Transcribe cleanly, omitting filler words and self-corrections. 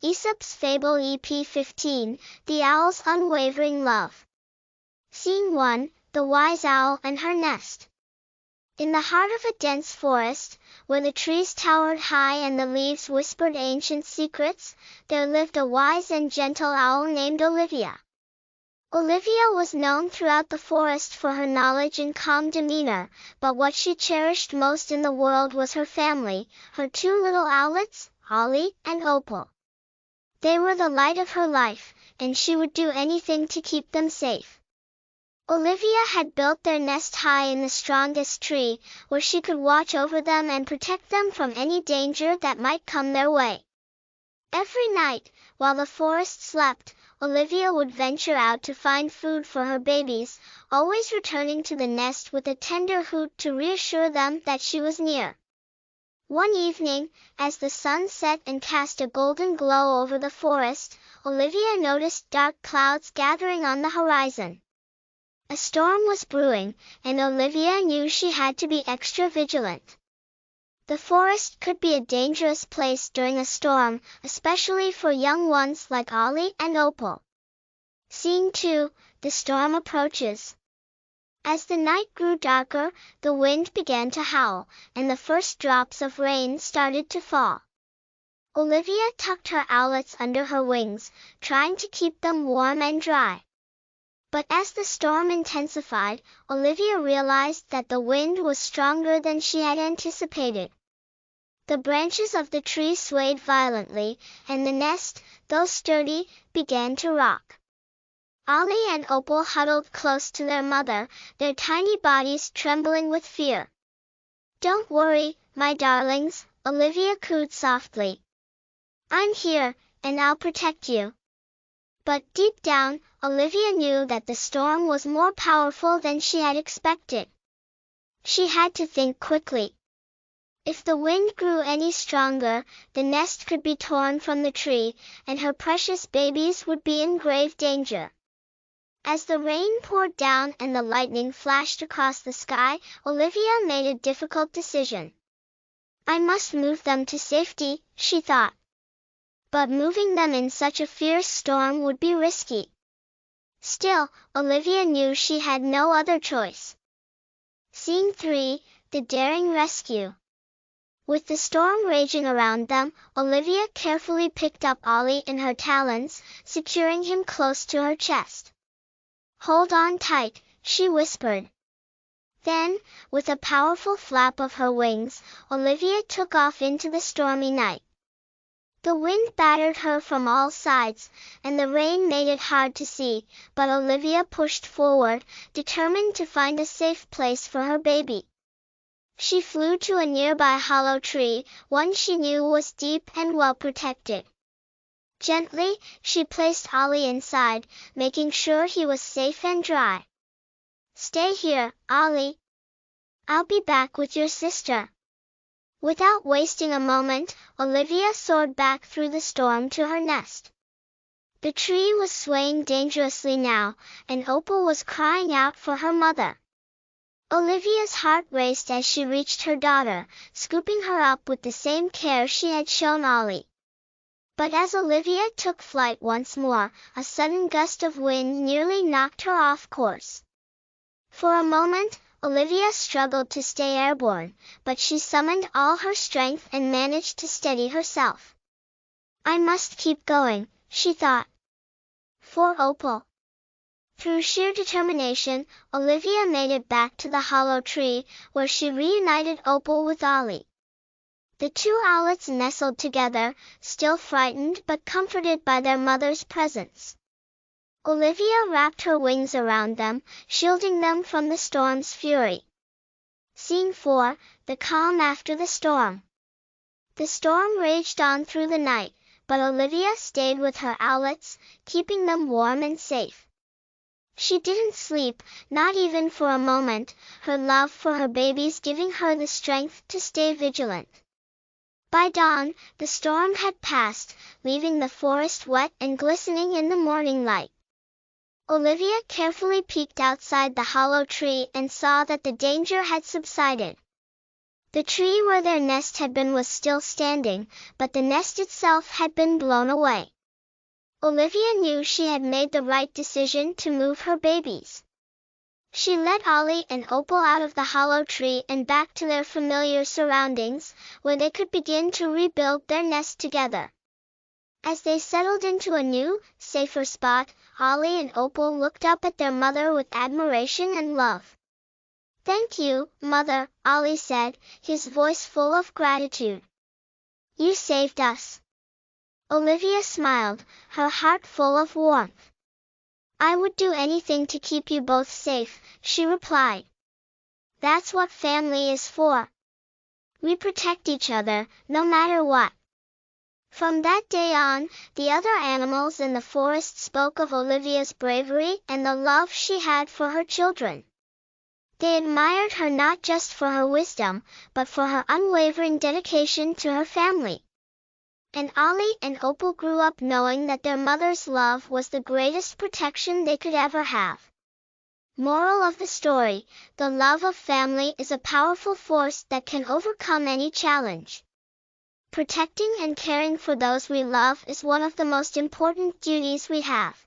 Aesop's Fable EP15, The Owl's Unwavering Love. Scene 1, The Wise Owl and Her Nest. In the heart of a dense forest, where the trees towered high and the leaves whispered ancient secrets, there lived a wise and gentle owl named Olivia. Olivia was known throughout the forest for her knowledge and calm demeanor, but what she cherished most in the world was her family, her two little owlets, Ollie and Opal. They were the light of her life, and she would do anything to keep them safe. Olivia had built their nest high in the strongest tree, where she could watch over them and protect them from any danger that might come their way. Every night, while the forest slept, Olivia would venture out to find food for her babies, always returning to the nest with a tender hoot to reassure them that she was near. One evening, as the sun set and cast a golden glow over the forest, Olivia noticed dark clouds gathering on the horizon. A storm was brewing, and Olivia knew she had to be extra vigilant. The forest could be a dangerous place during a storm, especially for young ones like Ollie and Opal. Scene 2, The Storm Approaches. As the night grew darker, the wind began to howl, and the first drops of rain started to fall. Olivia tucked her owlets under her wings, trying to keep them warm and dry. But as the storm intensified, Olivia realized that the wind was stronger than she had anticipated. The branches of the tree swayed violently, and the nest, though sturdy, began to rock. Ollie and Opal huddled close to their mother, their tiny bodies trembling with fear. "Don't worry, my darlings," Olivia cooed softly. "I'm here, and I'll protect you." But deep down, Olivia knew that the storm was more powerful than she had expected. She had to think quickly. If the wind grew any stronger, the nest could be torn from the tree, and her precious babies would be in grave danger. As the rain poured down and the lightning flashed across the sky, Olivia made a difficult decision. "I must move them to safety," she thought. But moving them in such a fierce storm would be risky. Still, Olivia knew she had no other choice. Scene 3, The Daring Rescue. With the storm raging around them, Olivia carefully picked up Ollie in her talons, securing him close to her chest. "Hold on tight," she whispered. Then, with a powerful flap of her wings, Olivia took off into the stormy night. The wind battered her from all sides, and the rain made it hard to see, but Olivia pushed forward, determined to find a safe place for her baby. She flew to a nearby hollow tree, one she knew was deep and well protected. Gently, she placed Ollie inside, making sure he was safe and dry. "Stay here, Ollie. I'll be back with your sister." Without wasting a moment, Olivia soared back through the storm to her nest. The tree was swaying dangerously now, and Opal was crying out for her mother. Olivia's heart raced as she reached her daughter, scooping her up with the same care she had shown Ollie. But as Olivia took flight once more, a sudden gust of wind nearly knocked her off course. For a moment, Olivia struggled to stay airborne, but she summoned all her strength and managed to steady herself. "I must keep going," she thought. For Opal. Through sheer determination, Olivia made it back to the hollow tree, where she reunited Opal with Ollie. The two owlets nestled together, still frightened but comforted by their mother's presence. Olivia wrapped her wings around them, shielding them from the storm's fury. Scene 4, The Calm After the Storm. The storm raged on through the night, but Olivia stayed with her owlets, keeping them warm and safe. She didn't sleep, not even for a moment, her love for her babies giving her the strength to stay vigilant. By dawn, the storm had passed, leaving the forest wet and glistening in the morning light. Olivia carefully peeked outside the hollow tree and saw that the danger had subsided. The tree where their nest had been was still standing, but the nest itself had been blown away. Olivia knew she had made the right decision to move her babies. She led Ollie and Opal out of the hollow tree and back to their familiar surroundings, where they could begin to rebuild their nest together. As they settled into a new, safer spot, Ollie and Opal looked up at their mother with admiration and love. "Thank you, Mother," Ollie said, his voice full of gratitude. "You saved us." Olivia smiled, her heart full of warmth. "I would do anything to keep you both safe," she replied. "That's what family is for. We protect each other, no matter what." From that day on, the other animals in the forest spoke of Olivia's bravery and the love she had for her children. They admired her not just for her wisdom, but for her unwavering dedication to her family. And Ollie and Opal grew up knowing that their mother's love was the greatest protection they could ever have. Moral of the story: the love of family is a powerful force that can overcome any challenge. Protecting and caring for those we love is one of the most important duties we have.